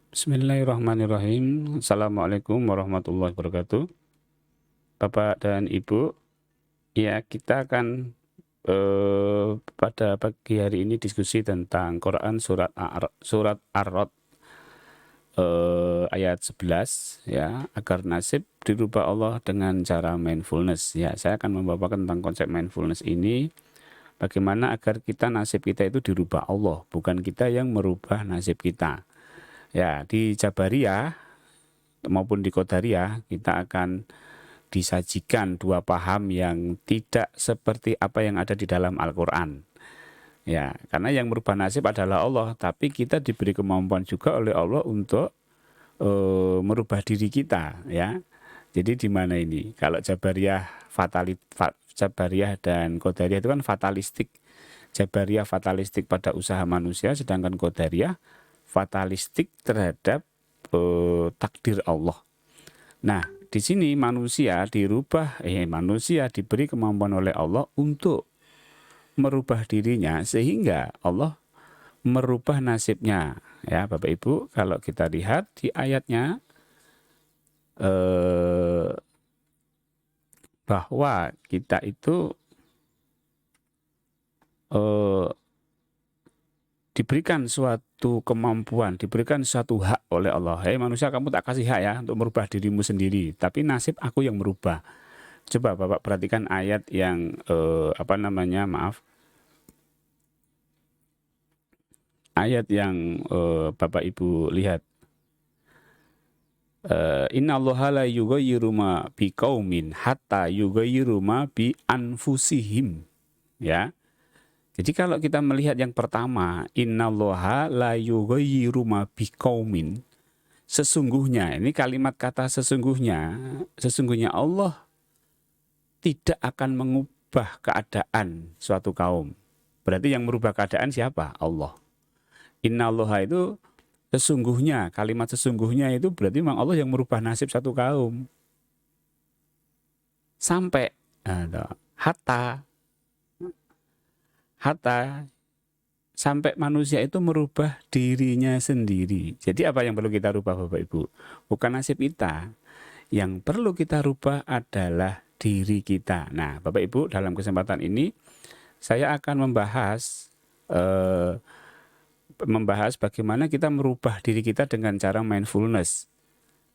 Bismillahirrahmanirrahim. Assalamualaikum warahmatullahi wabarakatuh. Bapak dan Ibu, ya kita akan pada pagi hari ini diskusi tentang Quran surat Ar-Rod ayat 11 ya, agar nasib dirubah Allah dengan cara mindfulness. Ya, saya akan membawakan tentang konsep mindfulness ini, bagaimana agar nasib kita itu dirubah Allah, bukan kita yang merubah nasib kita. Ya, di Jabariyah maupun di Qadariyah kita akan disajikan dua paham yang tidak seperti apa yang ada di dalam Al-Quran. Ya, karena yang merubah nasib adalah Allah, tapi kita diberi kemampuan juga oleh Allah untuk merubah diri kita, ya. Jadi di mana ini? Kalau Jabariyah dan Qadariyah itu kan fatalistik. Jabariyah fatalistik pada usaha manusia, sedangkan Qadariyah fatalistik terhadap takdir Allah. Nah, di sini manusia diberi kemampuan oleh Allah untuk merubah dirinya sehingga Allah merubah nasibnya. Ya, Bapak Ibu, kalau kita lihat di ayatnya bahwa kita itu diberikan suatu kemampuan, diberikan suatu hak oleh Allah. Hei manusia, kamu tak kasih hak ya untuk merubah dirimu sendiri, tapi nasib aku yang merubah. Coba Bapak perhatikan ayat yang ayat yang Bapak Ibu lihat. Innallaha la yughayyiru ma biqaumin hatta yughayyiru ma bi anfusihim. Ya. Jadi kalau kita melihat yang pertama, innallaha la yughayyiru ma biqaumin. Sesungguhnya, ini kalimat kata sesungguhnya Allah tidak akan mengubah keadaan suatu kaum. Berarti yang merubah keadaan siapa? Allah. Innallaha itu sesungguhnya, kalimat sesungguhnya itu berarti memang Allah yang merubah nasib satu kaum. Sampai hatta sampai manusia itu merubah dirinya sendiri. Jadi apa yang perlu kita rubah Bapak Ibu? Bukan nasib kita. Yang perlu kita rubah adalah diri kita. Nah, Bapak Ibu, dalam kesempatan ini saya akan membahas bagaimana kita merubah diri kita dengan cara mindfulness.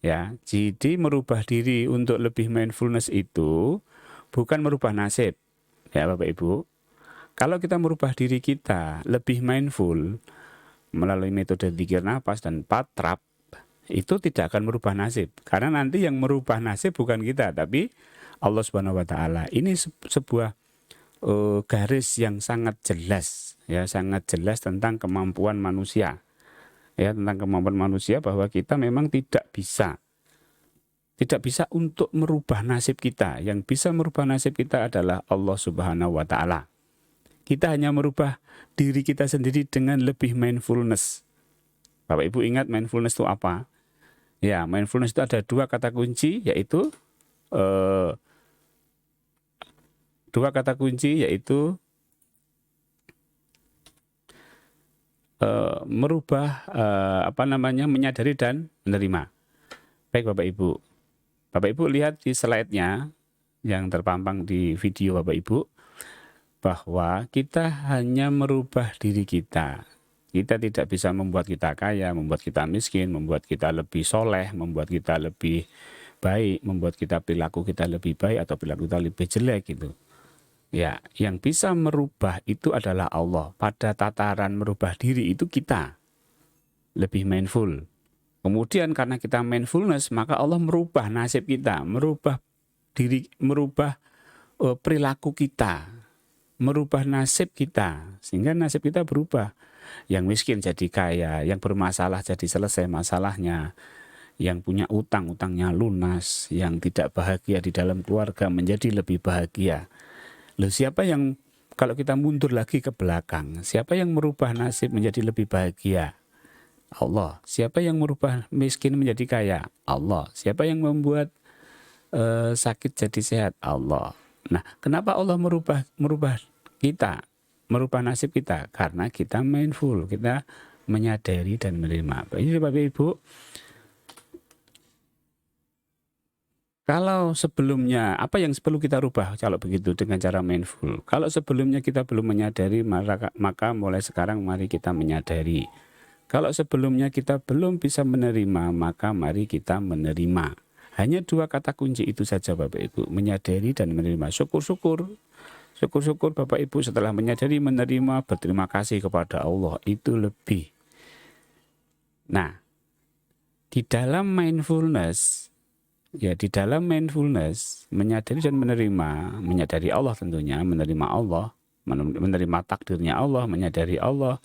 Ya, jadi merubah diri untuk lebih mindfulness itu bukan merubah nasib. Ya, Bapak Ibu. Kalau kita merubah diri kita lebih mindful melalui metode zikir nafas dan patrap, itu tidak akan merubah nasib. Karena nanti yang merubah nasib bukan kita, tapi Allah Subhanahu wa taala. Ini sebuah garis yang sangat jelas, ya, sangat jelas tentang kemampuan manusia. Ya, tentang kemampuan manusia bahwa kita memang tidak bisa untuk merubah nasib kita. Yang bisa merubah nasib kita adalah Allah Subhanahu wa taala. Kita hanya merubah diri kita sendiri dengan lebih mindfulness. Bapak Ibu ingat mindfulness itu apa? Ya, mindfulness itu ada dua kata kunci, yaitu menyadari dan menerima. Baik Bapak Ibu. Bapak Ibu lihat di slide-nya yang terpampang di video Bapak Ibu, bahwa kita hanya merubah diri kita. Kita tidak bisa membuat kita kaya, membuat kita miskin, membuat kita lebih soleh, membuat kita lebih baik, membuat perilaku kita lebih baik atau perilaku kita lebih jelek gitu. Ya, yang bisa merubah itu adalah Allah. Pada tataran merubah diri itu kita lebih mindful. Kemudian karena kita mindfulness, maka Allah merubah nasib kita, merubah perilaku kita, merubah nasib kita, sehingga nasib kita berubah. Yang miskin jadi kaya, yang bermasalah jadi selesai masalahnya, yang punya utangnya lunas, yang tidak bahagia di dalam keluarga menjadi lebih bahagia. Loh, siapa yang, kalau kita mundur lagi ke belakang, siapa yang merubah nasib menjadi lebih bahagia? Allah. Siapa yang merubah miskin menjadi kaya? Allah. Siapa yang membuat sakit jadi sehat? Allah. Nah, kenapa Allah merubah kita, merubah nasib kita? Karena kita mindful, kita menyadari dan menerima. Ini Bapak Ibu, kalau sebelumnya, apa yang perlu kita rubah kalau begitu dengan cara mindful? Kalau sebelumnya kita belum menyadari, maka mulai sekarang mari kita menyadari. Kalau sebelumnya kita belum bisa menerima, maka mari kita menerima. Hanya dua kata kunci itu saja Bapak Ibu, menyadari dan menerima. Syukur-syukur. Syukur-syukur Bapak Ibu setelah menyadari, menerima, berterima kasih kepada Allah. Itu lebih. Nah, di dalam mindfulness, menyadari dan menerima, menyadari Allah tentunya, menerima Allah, menerima takdirnya Allah, menyadari Allah,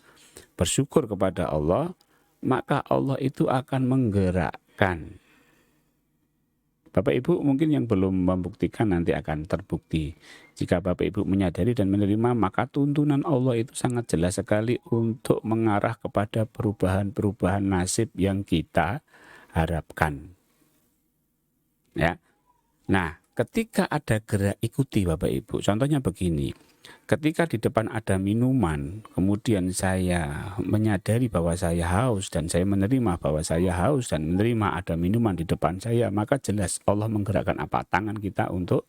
bersyukur kepada Allah, maka Allah itu akan menggerakkan. Bapak Ibu mungkin yang belum membuktikan nanti akan terbukti. Jika Bapak Ibu menyadari dan menerima, maka tuntunan Allah itu sangat jelas sekali untuk mengarah kepada perubahan-perubahan nasib yang kita harapkan. Ya. Nah, ketika ada gerak ikuti Bapak Ibu. Contohnya begini. Ketika di depan ada minuman, kemudian saya menyadari bahwa saya haus dan saya menerima bahwa saya haus dan menerima ada minuman di depan saya, maka jelas Allah menggerakkan apa? Tangan kita untuk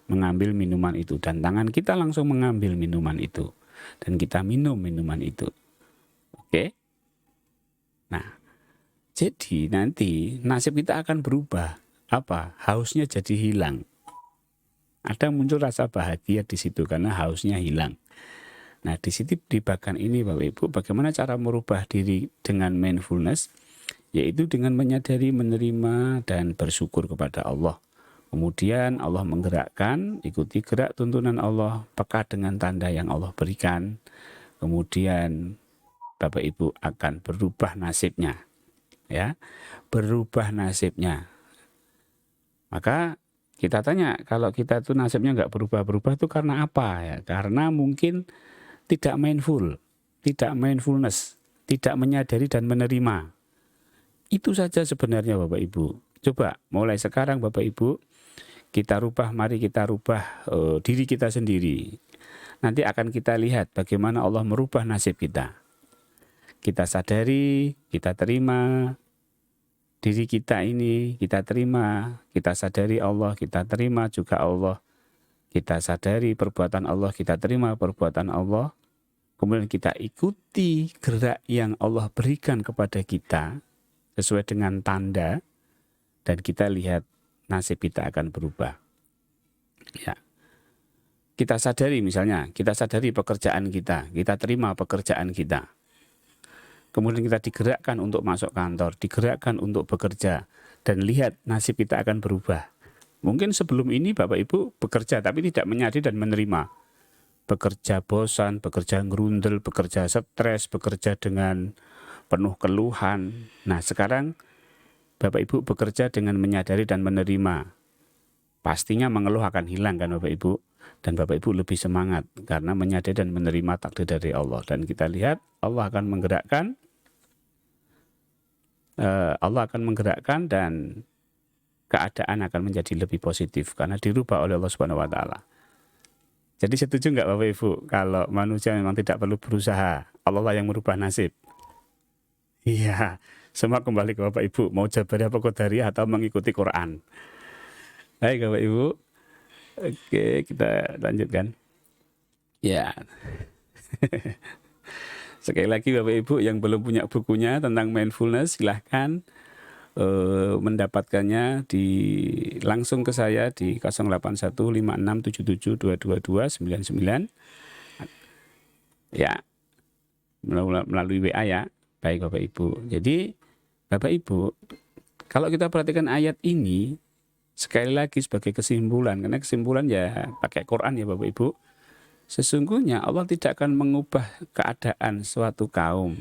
mengambil minuman itu, dan tangan kita langsung mengambil minuman itu dan kita minum minuman itu. Oke? Nah, jadi nanti nasib kita akan berubah. Apa? Hausnya jadi hilang. Ada muncul rasa bahagia di situ karena hausnya hilang. Nah, di situ di bagian ini Bapak Ibu, bagaimana cara merubah diri dengan mindfulness? Yaitu dengan menyadari, menerima, dan bersyukur kepada Allah. Kemudian Allah menggerakkan, ikuti gerak tuntunan Allah, peka dengan tanda yang Allah berikan. Kemudian Bapak Ibu akan berubah nasibnya. Ya, berubah nasibnya. Maka kita tanya, kalau kita tuh nasibnya nggak berubah-berubah itu karena apa ya? Karena mungkin tidak mindful, tidak mindfulness, tidak menyadari dan menerima. Itu saja sebenarnya Bapak Ibu. Coba mulai sekarang Bapak Ibu, kita rubah, mari kita rubah diri kita sendiri. Nanti akan kita lihat bagaimana Allah merubah nasib kita. Kita sadari, kita terima diri kita ini, kita terima, kita sadari Allah, kita terima juga Allah. Kita sadari perbuatan Allah, kita terima perbuatan Allah. Kemudian kita ikuti gerak yang Allah berikan kepada kita sesuai dengan tanda, dan kita lihat nasib kita akan berubah. Ya. Kita sadari misalnya, kita sadari pekerjaan kita terima pekerjaan kita. Kemudian kita digerakkan untuk masuk kantor, digerakkan untuk bekerja, dan lihat nasib kita akan berubah. Mungkin sebelum ini Bapak Ibu bekerja tapi tidak menyadari dan menerima. Bekerja bosan, bekerja ngerundel, bekerja stres, bekerja dengan penuh keluhan. Nah, sekarang Bapak Ibu bekerja dengan menyadari dan menerima. Pastinya mengeluh akan hilang kan Bapak Ibu. Dan Bapak Ibu lebih semangat karena menyadari dan menerima takdir dari Allah. Dan kita lihat Allah akan menggerakkan dan keadaan akan menjadi lebih positif karena dirubah oleh Allah Subhanahu wa taala. Jadi setuju nggak Bapak Ibu kalau manusia memang tidak perlu berusaha, Allah lah yang merubah nasib? Iya, semua kembali ke Bapak Ibu, mau Jabariyah apa Qadariyah atau mengikuti Quran. Baik Bapak Ibu. Oke, kita lanjutkan. Ya. Sekali lagi Bapak Ibu yang belum punya bukunya tentang mindfulness, silahkan mendapatkannya langsung ke saya di 081567722299. Ya, melalui WA ya. Baik Bapak Ibu. Jadi Bapak Ibu, kalau kita perhatikan ayat ini, sekali lagi sebagai kesimpulan, karena kesimpulan ya pakai Quran ya Bapak Ibu. Sesungguhnya Allah tidak akan mengubah keadaan suatu kaum.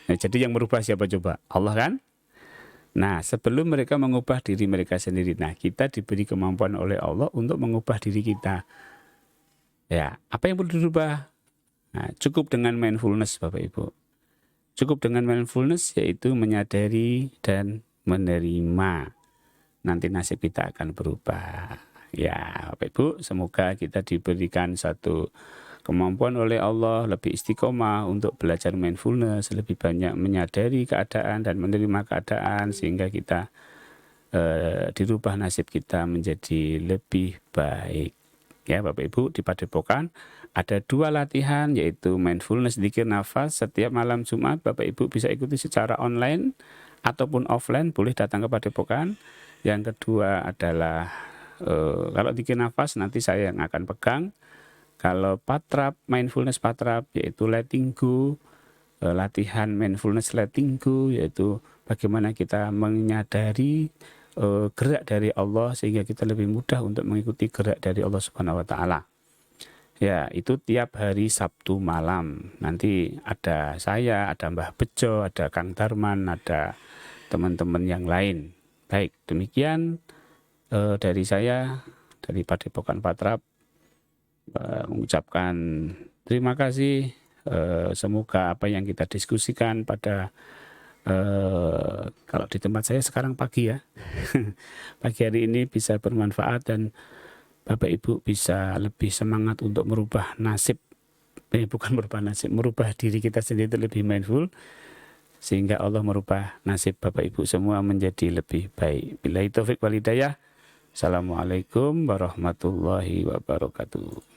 Nah, jadi yang merubah siapa coba? Allah kan? Nah, sebelum mereka mengubah diri mereka sendiri, nah kita diberi kemampuan oleh Allah untuk mengubah diri kita. Ya, apa yang perlu dirubah? Nah, cukup dengan mindfulness Bapak Ibu. Cukup dengan mindfulness yaitu menyadari dan menerima. Nanti nasib kita akan berubah. Ya, Bapak Ibu, semoga kita diberikan satu kemampuan oleh Allah, lebih istiqomah untuk belajar mindfulness, lebih banyak menyadari keadaan dan menerima keadaan, sehingga kita dirubah nasib kita menjadi lebih baik. Ya Bapak Ibu, di Padepokan ada 2 latihan, yaitu mindfulness dzikir nafas setiap malam Jumat. Bapak Ibu bisa ikuti secara online ataupun offline, boleh datang ke Padepokan. Yang kedua adalah kalau dzikir nafas nanti saya yang akan pegang. Kalau patrap, mindfulness patrap, yaitu letting go, latihan mindfulness letting go, yaitu bagaimana kita menyadari gerak dari Allah sehingga kita lebih mudah untuk mengikuti gerak dari Allah Subhanahu wa taala. Ya, itu tiap hari Sabtu malam. Nanti ada saya, ada Mbah Bejo, ada Kang Darman, ada teman-teman yang lain. Baik, demikian dari saya, dari Padepokan Patrap, mengucapkan terima kasih. Semoga apa yang kita diskusikan pada kalau di tempat saya sekarang pagi ya pagi hari ini bisa bermanfaat dan Bapak Ibu bisa lebih semangat untuk merubah nasib, bukan merubah nasib, merubah diri kita sendiri lebih mindful, sehingga Allah merubah nasib Bapak Ibu semua menjadi lebih baik. Billahi taufik wal hidayah. Assalamualaikum warahmatullahi wabarakatuh.